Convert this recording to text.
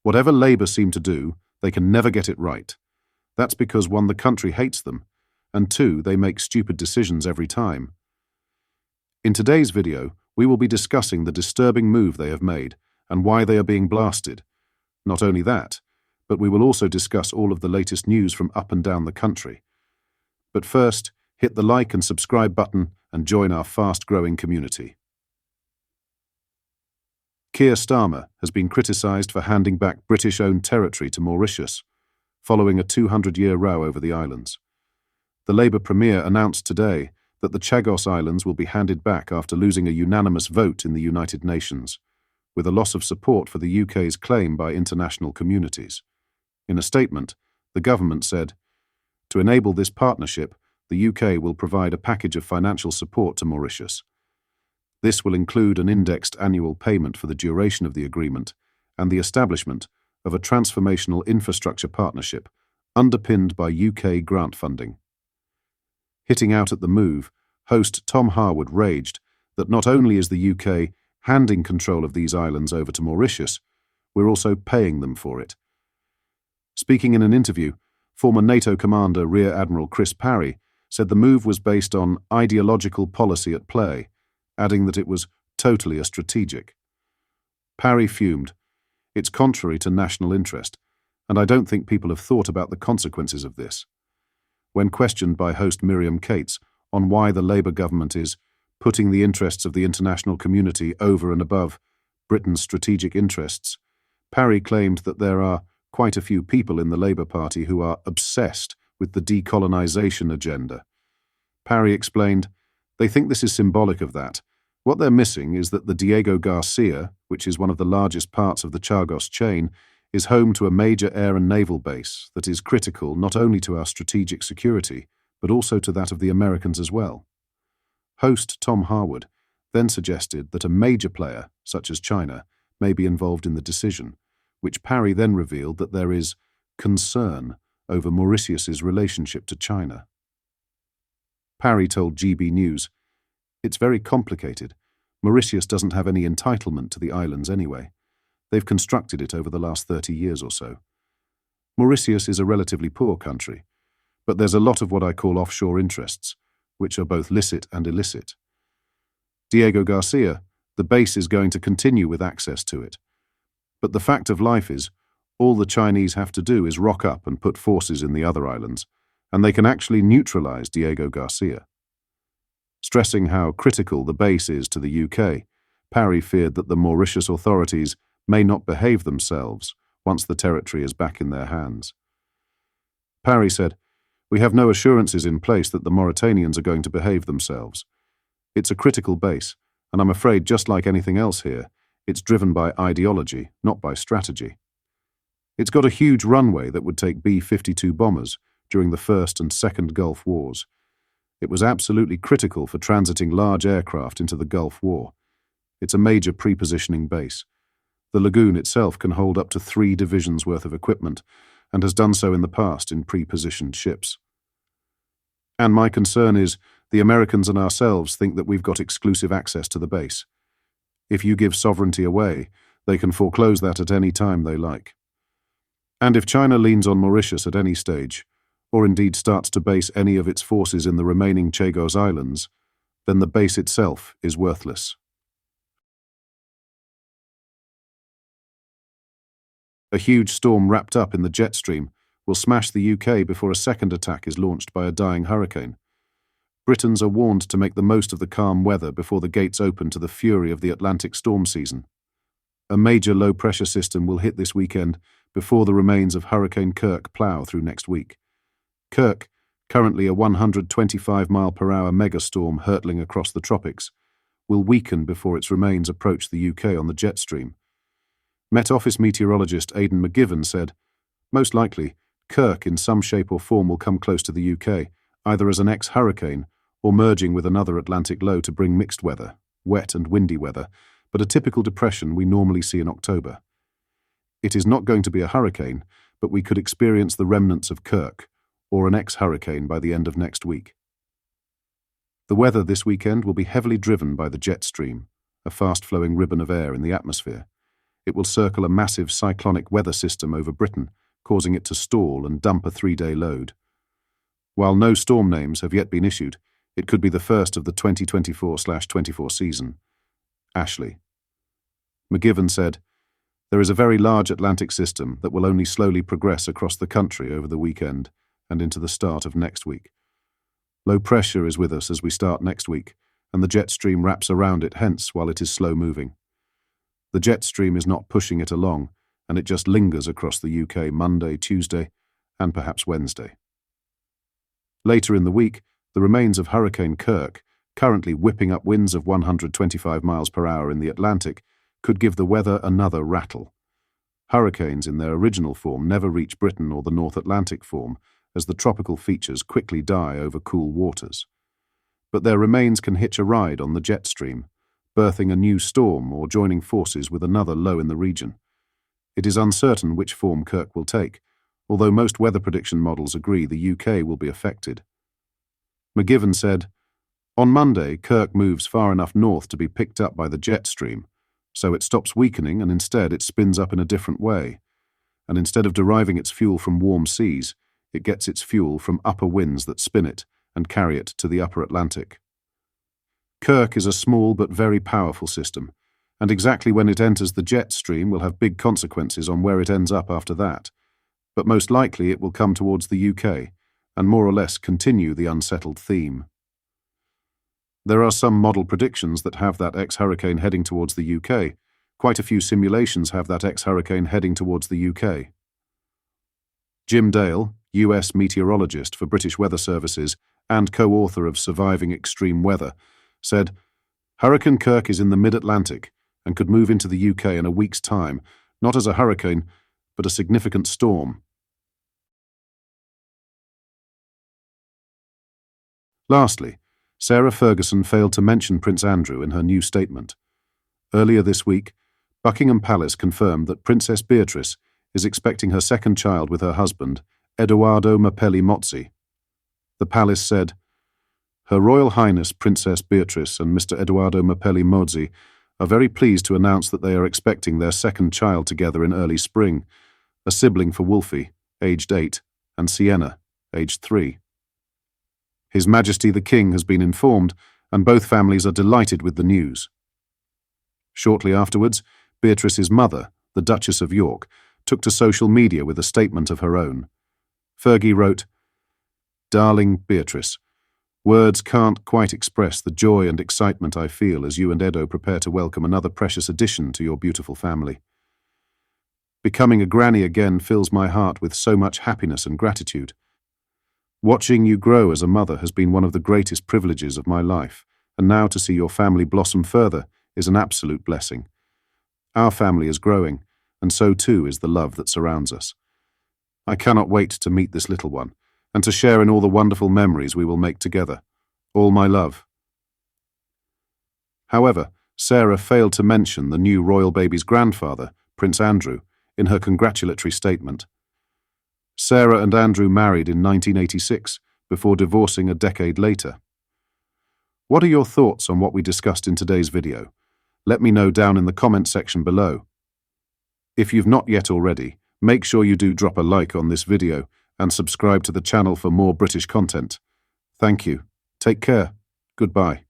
Whatever Labour seem to do, they can never get it right. That's because 1, the country hates them, and 2, they make stupid decisions every time. In today's video, we will be discussing the disturbing move they have made and why they are being blasted. Not only that, but we will also discuss all of the latest news from up and down the country. But first, hit the like and subscribe button and join our fast-growing community. Keir Starmer has been criticised for handing back British-owned territory to Mauritius, following a 200-year row over the islands. The Labour Premier announced today that the Chagos Islands will be handed back after losing a unanimous vote in the United Nations, with a loss of support for the UK's claim by international communities. In a statement, the government said, "To enable this partnership, the UK will provide a package of financial support to Mauritius. This will include an indexed annual payment for the duration of the agreement and the establishment of a transformational infrastructure partnership underpinned by UK grant funding." Hitting out at the move, host Tom Harwood raged that not only is the UK handing control of these islands over to Mauritius, we're also paying them for it. Speaking in an interview, former NATO commander Rear Admiral Chris Parry said the move was based on ideological policy at play, adding that it was totally a strategic. Parry fumed. "It's contrary to national interest, and I don't think people have thought about the consequences of this." When questioned by host Miriam Cates on why the Labour government is putting the interests of the international community over and above Britain's strategic interests, Parry claimed that there are quite a few people in the Labour Party who are obsessed with the decolonisation agenda. Parry explained, "They think this is symbolic of that. What they're missing is that the Diego Garcia, which is one of the largest parts of the Chagos chain, is home to a major air and naval base that is critical not only to our strategic security, but also to that of the Americans as well." Host Tom Harwood then suggested that a major player, such as China, may be involved in the decision, which Parry then revealed that there is concern over Mauritius's relationship to China. Parry told GB News, "It's very complicated. Mauritius doesn't have any entitlement to the islands anyway. They've constructed it over the last 30 years or so. Mauritius is a relatively poor country, but there's a lot of what I call offshore interests, which are both licit and illicit. Diego Garcia, the base is going to continue with access to it. But the fact of life is, all the Chinese have to do is rock up and put forces in the other islands, and they can actually neutralize Diego Garcia." Stressing how critical the base is to the UK, Parry feared that the Mauritius authorities may not behave themselves once the territory is back in their hands. Parry said, "We have no assurances in place that the Mauritanians are going to behave themselves. It's a critical base, and I'm afraid just like anything else here, it's driven by ideology, not by strategy. It's got a huge runway that would take B-52 bombers during the First and Second Gulf Wars. It was absolutely critical for transiting large aircraft into the Gulf War. It's a major pre-positioning base. The lagoon itself can hold up to 3 divisions worth of equipment and has done so in the past in pre-positioned ships. And my concern is the Americans and ourselves think that we've got exclusive access to the base. If you give sovereignty away, they can foreclose that at any time they like. And if China leans on Mauritius at any stage, or indeed starts to base any of its forces in the remaining Chagos Islands, then the base itself is worthless." A huge storm wrapped up in the jet stream will smash the UK before a second attack is launched by a dying hurricane. Britons are warned to make the most of the calm weather before the gates open to the fury of the Atlantic storm season. A major low-pressure system will hit this weekend before the remains of Hurricane Kirk plough through next week. Kirk, currently a 125-mile-per-hour megastorm hurtling across the tropics, will weaken before its remains approach the UK on the jet stream. Met Office meteorologist Aidan McGivern said, "Most likely, Kirk in some shape or form will come close to the UK, either as an ex-hurricane or merging with another Atlantic low to bring mixed weather, wet and windy weather, but a typical depression we normally see in October. It is not going to be a hurricane, but we could experience the remnants of Kirk, or an ex-hurricane by the end of next week." The weather this weekend will be heavily driven by the jet stream, a fast-flowing ribbon of air in the atmosphere. it will circle a massive cyclonic weather system over Britain, causing it to stall and dump a 3-day load. While no storm names have yet been issued, it could be the first of the 2024/24 season. Ashley. McGivern said, "There is a very large Atlantic system that will only slowly progress across the country over the weekend and into the start of next week. Low pressure is with us as we start next week, and the jet stream wraps around it hence while it is slow moving. The jet stream is not pushing it along, and it just lingers across the UK Monday, Tuesday, and perhaps Wednesday." Later in the week, the remains of Hurricane Kirk, currently whipping up winds of 125 miles per hour in the Atlantic, could give the weather another rattle. Hurricanes in their original form never reach Britain or the North Atlantic form, as the tropical features quickly die over cool waters. But their remains can hitch a ride on the jet stream, birthing a new storm or joining forces with another low in the region. It is uncertain which form Kirk will take, although most weather prediction models agree the UK will be affected. McGivern said, "On Monday, Kirk moves far enough north to be picked up by the jet stream, so it stops weakening and instead it spins up in a different way. And instead of deriving its fuel from warm seas, it gets its fuel from upper winds that spin it and carry it to the upper Atlantic. Kirk is a small but very powerful system, and exactly when it enters the jet stream will have big consequences on where it ends up after that. But most likely it will come towards the UK, and more or less continue the unsettled theme. There are some model predictions that have that ex-hurricane heading towards the UK. Quite a few simulations have that ex-hurricane heading towards the UK. Jim Dale, US meteorologist for British Weather Services and co-author of Surviving Extreme Weather, said, "Hurricane Kirk is in the mid-Atlantic and could move into the UK in a week's time, not as a hurricane, but a significant storm." Lastly, Sarah Ferguson failed to mention Prince Andrew in her new statement. Earlier this week, Buckingham Palace confirmed that Princess Beatrice is expecting her second child with her husband, Edoardo Mapelli Mozzi. The palace said, "Her Royal Highness Princess Beatrice and Mr. Edoardo Mapelli Mozzi are very pleased to announce that they are expecting their second child together in early spring, a sibling for Wolfie, aged 8, and Sienna, aged 3. His Majesty the King has been informed, and both families are delighted with the news." Shortly afterwards, Beatrice's mother, the Duchess of York, took to social media with a statement of her own. Fergie wrote, "Darling Beatrice, words can't quite express the joy and excitement I feel as you and Edo prepare to welcome another precious addition to your beautiful family. Becoming a granny again fills my heart with so much happiness and gratitude. Watching you grow as a mother has been one of the greatest privileges of my life, and now to see your family blossom further is an absolute blessing. Our family is growing, and so too is the love that surrounds us. I cannot wait to meet this little one, and to share in all the wonderful memories we will make together. All my love." However, Sarah failed to mention the new royal baby's grandfather, Prince Andrew, in her congratulatory statement. Sarah and Andrew married in 1986, before divorcing a decade later. What are your thoughts on what we discussed in today's video? Let me know down in the comment section below. If you've not yet already, make sure you do drop a like on this video and subscribe to the channel for more British content. Thank you. Take care. Goodbye.